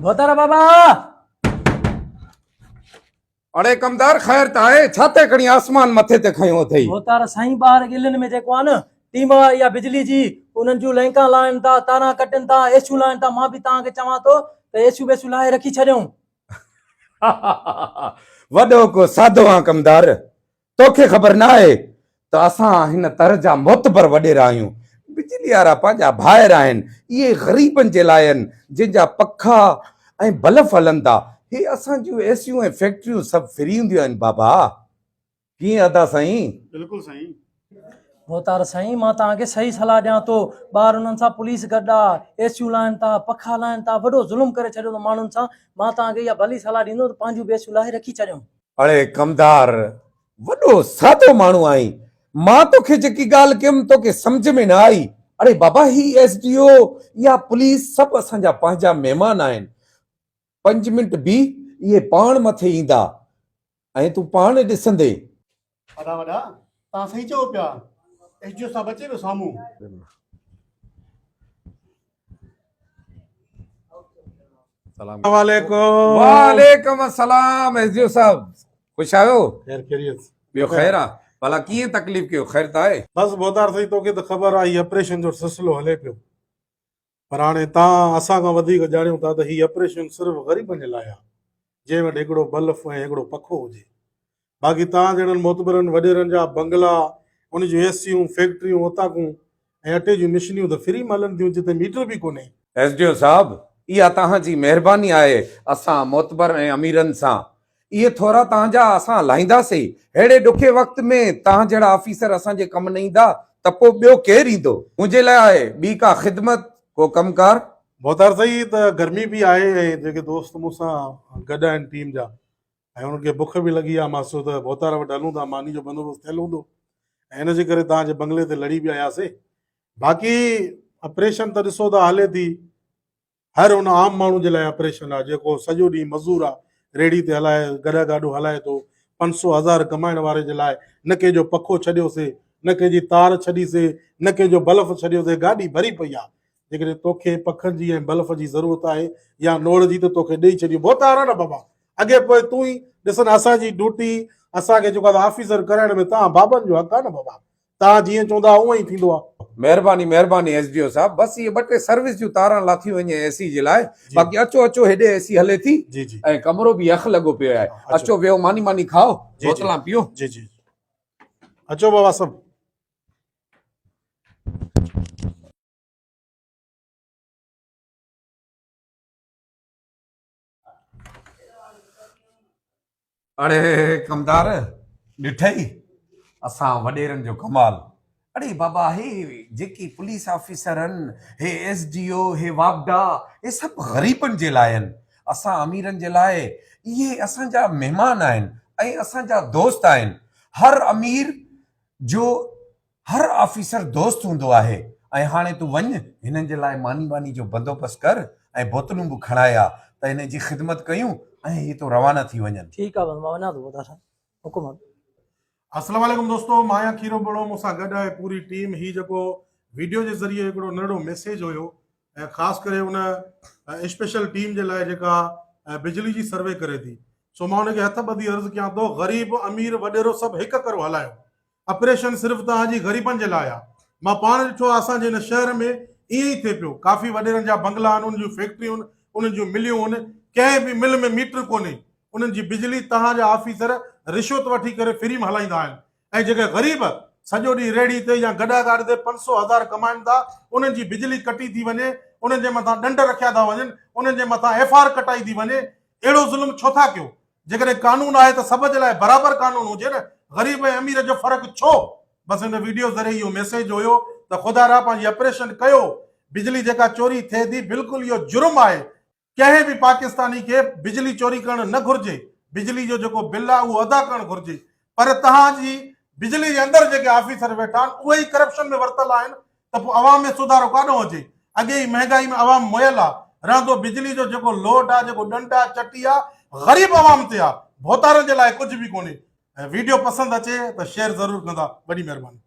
भोतारा बाबा। अरे कमदार ख़ैर त आहे छाते खणी आसमान मथे ते खयो अथई। भोतारा साईं ॿार गिलनि में जेको आहे न टीम या बिजली जी उन्हनि जूं लाइंका लाइनि था, तारा कटनि था, एसियूं लाइनि था। मां बि तव्हांखे चवां थो त एसियूं बेसियूं लाहे रखी छॾियूं। वॾो को साधो आहे कमदार, तोखे ख़बर न आहे त असां हिन तरह जा मोतबर वॾेरा आहियूं। बिजली वारा पंहिंजा भाइर आहिनि, इहे ग़रीबनि जे लाइ आहिनि जंहिंजा पखा ऐं बल्ब हलनि था। हे असां जूं एसियूं ऐं फैक्ट्रियूं सभु फ्री हूंदियूं आहिनि बाबा। कीअं अदा साईं? बिल्कुलु साईं। भोतार साईं मां तव्हांखे सही सलाह ॾियां थो। ॿार उन्हनि सां पुलिस गॾु आहे, एसियूं लाइनि था, पखा लाइनि था, वॾो ज़ुल्म करे छॾियो अथऊं माण्हुनि सां। मां तव्हांखे इहा भली सलाह ॾींदो त पंहिंजूं बेसियूं लाहे रखी छॾियूं। अड़े कमदार, वॾो सादो माण्हू आई, मां तोखे जेकी ॻाल्हि कयमि तोखे सम्झ में न आई। अड़े बाबा, ही SDO या पुलिस सभु असांजा पंहिंजा महिमान आहिनि। 5 मिंट बि इहे पाण मथे ईंदा ऐं तूं पाण ॾिसंदे। वॾा वॾा तव्हां सही चओ पिया। SDO साहब अचे पियो साम्हूं। वालेकुम अस्सलाम SDO साहब, खुश आयो? खैर खैरियत? ॿियो ख़ैर आहे? भला कीअं तकलीफ़ कयो? ख़ैर त आहे? बस बोदार साईं, तोखे त ख़बर आहे हीउ ऑपरेशन जो सिलसिलो हले पियो, पर हाणे तव्हां असां खां वधीक ॼाणियो था त हीउ ऑपरेशन सिर्फ़ु ग़रीबनि जे लाइ आहे, जंहिं वटि हिकिड़ो बल्ब ऐं हिकिड़ो पखो हुजे। बाक़ी तव्हां जहिड़नि मोतबरनि वॾेरनि जा बंगला, उन जूं एसियूं, फैक्ट्रियूं, उताकूं ऐं अटे जूं मिशनियूं त फ्री मिलनि थियूं, जिते मीटर बि कोन्हे। SDO साहब, इहा तव्हांजी महिरबानी आहे असां मोतबर ऐं अमीरनि सां। इहे थोरा तव्हांजा असां हलाईंदासीं। अहिड़े ॾुखे वक़्त में तव्हां जहिड़ा ऑफिसर असांजे कमु न ईंदा त पोइ ॿियो केरु ईंदो? मुंहिंजे लाइ आहे ॿी का ख़िदमत, को कमकार? बोदार साईं, त गर्मी बि आहे ऐं जेके दोस्त मूंसां गॾु आहिनि टीम जा, ऐं उन्हनि खे बुख बि लॻी आहे। मां त भोतार वटि हलूं था, मानी जो बंदोबस्तु थियलु हूंदो, ऐं हिन जे करे तव्हांजे बंगले ते लड़ी बि आयासीं। बाक़ी ऑपरेशन त ॾिसो था हले थी, हर उन आम माण्हू जे लाइ ऑपरेशन आहे जेको सॼो ॾींहुं मज़दूर आहे, रेड़ी ते हलाए, गॾा गाॾो हलाए थो। 500,000 कमाइण वारे जे लाइ न कंहिंजो पखो छॾियोसीं, न कंहिंजी तार छॾीसीं, न कंहिंजो बल्ब छॾियोसीं। गाॾी भरी पई आहे। जेकॾहिं तोखे पखनि जी ऐं बल्ब जी ज़रूरत आहे या नोड़ जी, त तोखे ॾेई छॾियूं। भोतार न बाबा, अॻे पोइ तूं ई ॾिसनि, असांजी ड्यूटी असांखे जेको आहे ऑफिसर कराइण में तव्हां बाबनि जो हक़ आहे न बाबा। तव्हां जीअं चवंदा उहो ई थींदो आहे। महिरबानी महिरबानी SDO साहब, बसि इहे 2 टे सर्विस जूं तारां लाथी वञे एसी जे लाइ। बाक़ी अचो अचो, हेॾे एसी हले थी जी जी, ऐं कमरो बि यख लॻो पियो आहे। अचो वियो, मानी मानी खाओ, बोतलां पियो। जी जी, अचो बाबा सभु। अड़े कमदार, ॾिठई असां वॾेरनि जो कमाल। अड़े बाबा, हे जेकी पुलिस ऑफिसर आहिनि, हे SDO, हे वागडा, हे सभु ग़रीबनि जे लाइ आहिनि। असां अमीरनि जे लाइ इहे असांजा महिमान आहिनि ऐं असांजा दोस्त आहिनि। हर अमीर जो हर ऑफिसर दोस्त हूंदो आहे। ऐं हाणे तूं वञ, हिननि जे लाइ मानी वानी जो बंदोबस्तु कर ऐं बोतलूं बि खणाया त हिन जी ख़िदमत कयूं ऐं ही तो रवाना थी वञनि। ठीकु आहे, मां वञा थो भोतार साईं, हुकुम। अस्सलाम वालेकुम दोस्तों, माया खीरो बड़ो मूंसां गॾु आहे पूरी टीम। ही जेको वीडियो जे ज़रिए हिकिड़ो नंढो मैसेज हुयो, ऐं ख़ासि करे उन स्पेशल टीम जे लाइ जेका बिजली जी सर्वे करे थी, सो मां उनखे हथ ॿधी अर्ज़ु कयां थो, ग़रीब अमीर वॾेरो सभु हिकु करो हलायो। ऑपरेशन सिर्फ़ु तव्हांजी ग़रीबनि जे लाइ आहे। मां पाण ॾिठो आहे असांजे हिन शहर में ईअं ई थिए पियो। काफ़ी वॾेरनि जा बंगला आहिनि, उन्हनि जूं फैक्ट्रियूं आहिनि, उन्हनि जूं मिलियूं आहिनि, कंहिं बि मिल में मीटर कोन्हे। उन्हनि जी बिजली तव्हांजा ऑफिसर रिश्वत वठी करे फ्री में हलाईंदा आहिनि। ऐं जेके ग़रीब सॼो ॾींहुं रेड़ी ते या गॾा गाॾ ते 500,000 कमाइनि था, उन्हनि जी बिजली कटी थी वञे, उन्हनि जे मथां ॾंड रखिया था वञनि, उन्हनि जे मथां FR कटाई थी वञे। अहिड़ो ज़ुल्म छो था कयो? जेकॾहिं कानून आहे त सभ जे लाइ बराबरि कानून हुजे न, ग़रीब ऐं अमीर जो फ़र्क़ु छो? बसि हिन वीडियो ज़रिए इहो मैसेज हुयो त ख़ुदा रा पंहिंजी ऑपरेशन कयो। बिजली जेका चोरी थिए थी, बिल्कुलु इहो जुर्म आहे। कंहिं बि पाकिस्तानी खे बिजली चोरी करणु न घुरिजे। बिजली जो जेको बिल आहे उहो अदा करणु घुरिजे। पर तव्हांजी बिजली जे अंदरि जेके ऑफिसर वेठा आहिनि, उहे ई करप्शन में वरितल आहिनि, त पोइ अवाम में सुधारो काॾो अचे? अॻे ई महांगाई में अवाम मुयल आहे, रहंदो बिजली जो जेको लोड आहे, जेको ॾंड आहे, चटी आहे, ग़रीब अवाम ते आहे। भोतारनि जे लाइ कुझु बि कोन्हे। वीडियो पसंदि अचे त शेयर ज़रूरु कंदा। वॾी महिरबानी।